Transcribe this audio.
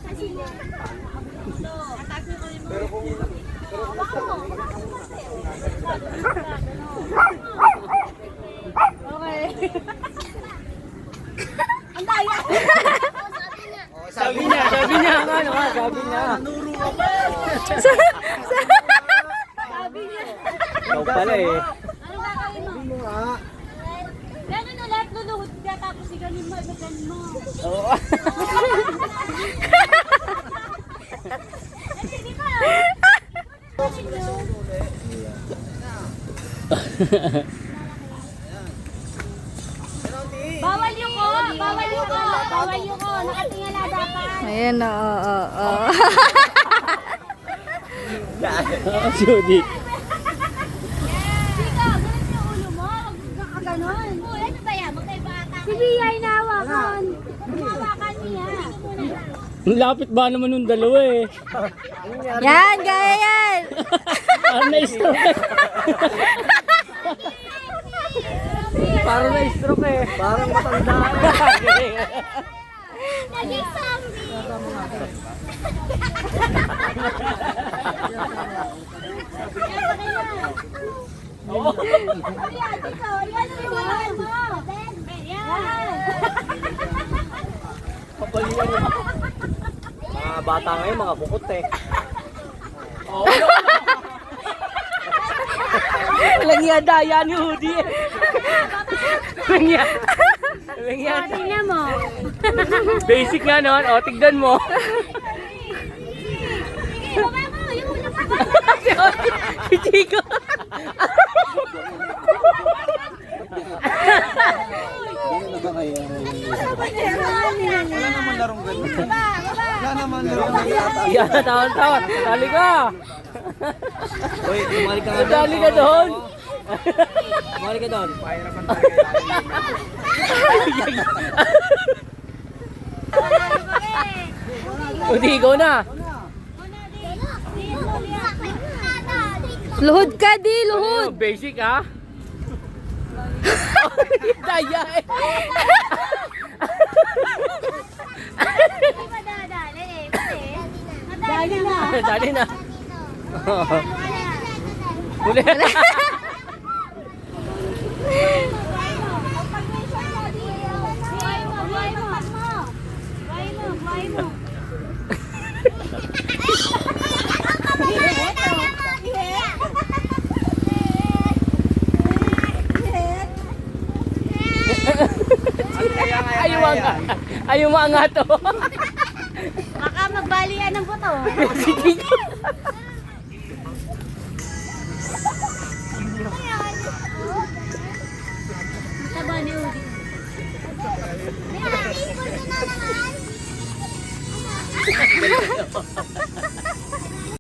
sa sili. Pero kung... Okay. Ang daya. Sabi niya nga, ano nga, sabi niya. Nanuro ka pa. Sabi niya. Ikaw pala eh. Ano gagawin mo? Mo nga. Ganun ulit, luluhod ka tapos iganin mo, iganin mo. Oo. Sige ka. Bawal yung ko, bawal yung ko, bawal yung ko. Nakatingala dapat. Ayan, oo. Judy. Sika, ganun yung ulo mo. Huwag ka ganon. Ano ba yan? Magkaiba ata. Si Bia, hinahawakan. Hinahawakan niya. Ang lapit ba naman nung dalawa eh. Yan, gaya yan. Parang na-stroke eh. Parang na-stroke eh. Parang matanda eh. Naging zombie. Oo. Ayan, dito. Ayan, iwanan mo. Ayan. Kapalian mo. Mga bata ngayon, mga bukot eh. Oo. Walang iya daya ni Hudi eh. Walang iya. Walang iya. Tingnan mo. Basic nga noon. O, tignan mo. Sige, baba mo. Yung ulo pa. Si Chico. Wala naman larong ganun. Wala naman larong ganun. Yan, tawan-tawan. Dali ka. Uy, kumali ka nga Dali ka doon. Kumali ka doon. Pahirapan tayo. Hudi, ikaw na. Luhod ka, di, luhod. Ano, basic ha? Daya eh. Hindi ba dadali eh? Kasi, nadali na. Dali na. Huli. Ayaw mo nga to. Baka magbalian ng buto. Sige. Taba ni Udi. May